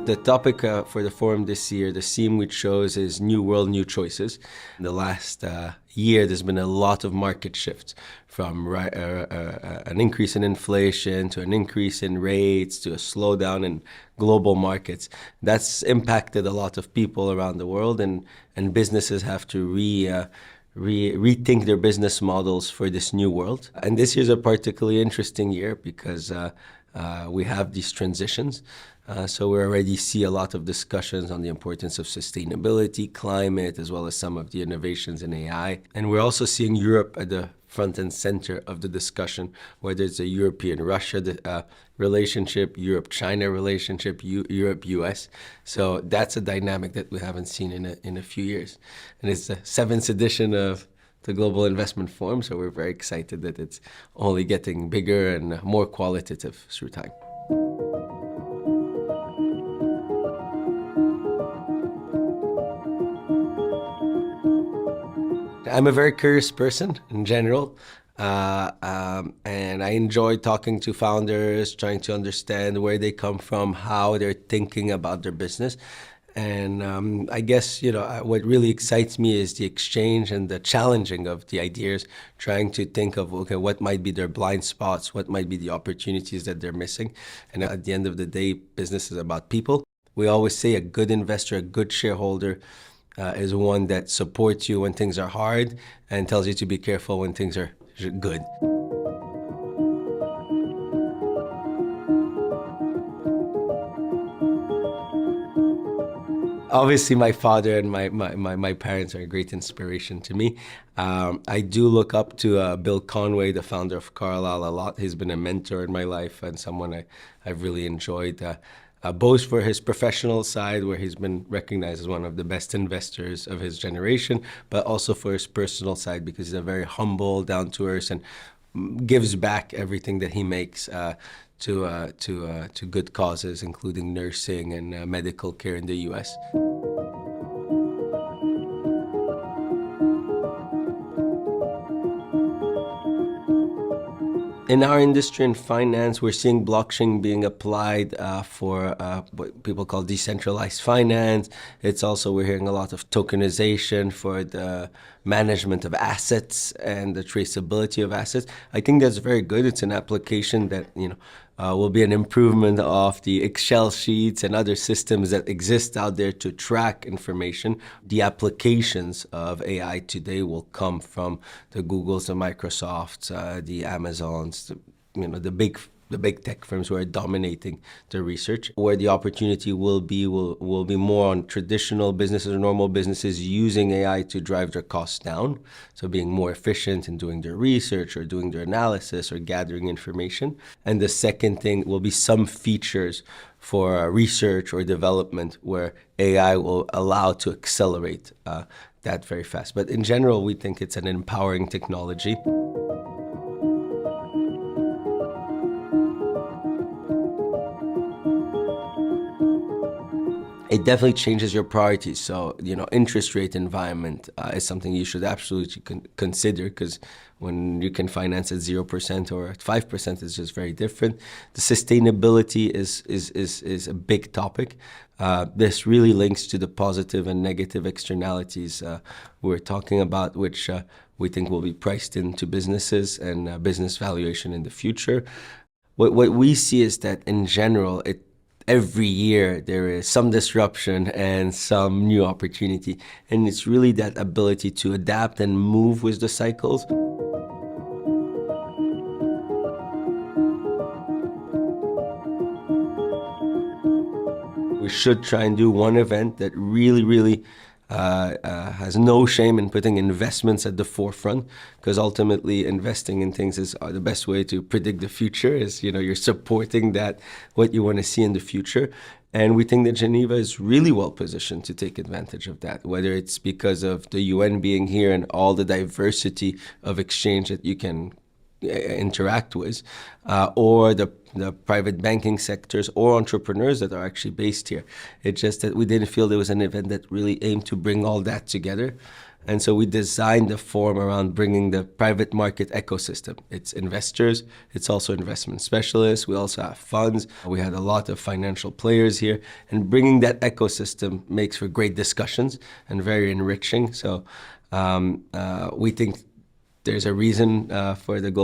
The topic for the forum this year, the theme we chose is New World, New Choices. In the last year, there's been a lot of market shifts from an increase in inflation to an increase in rates to a slowdown in global markets. That's impacted a lot of people around the world, and businesses have to rethink their business models for this new world. And this year's a particularly interesting year because we have these transitions. So we already see a lot of discussions on the importance of sustainability, climate, as well as some of the innovations in AI. And we're also seeing Europe at the front and center of the discussion, whether it's a European-Russia relationship, Europe-China relationship, Europe-US. So that's a dynamic that we haven't seen in a few years. And it's the 7th edition of the Global Investment Forum, so we're very excited that it's only getting bigger and more qualitative through time. I'm a very curious person in general, and I enjoy talking to founders, trying to understand where they come from, how they're thinking about their business. And I guess, what really excites me is the exchange and the challenging of the ideas, trying to think of, okay, what might be their blind spots, what might be the opportunities that they're missing. And at the end of the day, business is about people. We always say a good investor, a good shareholder, is one that supports you when things are hard and tells you to be careful when things are good. Obviously, my father and my parents are a great inspiration to me. I do look up to Bill Conway, the founder of Carlyle, a lot. He's been a mentor in my life and someone I've really enjoyed. Both for his professional side, where he's been recognized as one of the best investors of his generation, but also for his personal side, because he's a very humble, down-to-earth, and gives back everything that he makes to good causes, including nursing and medical care in the US. In our industry and finance, we're seeing blockchain being applied for what people call decentralized finance. It's also, we're hearing a lot of tokenization for the management of assets and the traceability of assets. I think that's very good. It's an application that, will be an improvement of the Excel sheets and other systems that exist out there to track information. The applications of AI today will come from the Googles, the Microsofts, the Amazons, the big tech firms who are dominating the research. Where the opportunity will be more on traditional businesses or normal businesses using AI to drive their costs down. So being more efficient in doing their research or doing their analysis or gathering information. And the second thing will be some features for research or development where AI will allow to accelerate that very fast. But in general, we think it's an empowering technology. It definitely changes your priorities. So, interest rate environment is something you should absolutely consider, because when you can finance at 0% or at 5%, it's just very different. The sustainability is a big topic. This really links to the positive and negative externalities we're talking about, which we think will be priced into businesses and business valuation in the future. What we see is that in general, every year there is some disruption and some new opportunity. And it's really that ability to adapt and move with the cycles. We should try and do one event that really has no shame in putting investments at the forefront, because ultimately investing in things is the best way to predict the future. Is you're supporting what you want to see in the future. And we think that Geneva is really well positioned to take advantage of that, whether it's because of the UN being here and all the diversity of exchange that you can interact with, or the private banking sectors or entrepreneurs that are actually based here. It's just that we didn't feel there was an event that really aimed to bring all that together. And so we designed the forum around bringing the private market ecosystem. It's investors, it's also investment specialists. We also have funds. We had a lot of financial players here, and bringing that ecosystem makes for great discussions and very enriching. So we think there's a reason for the global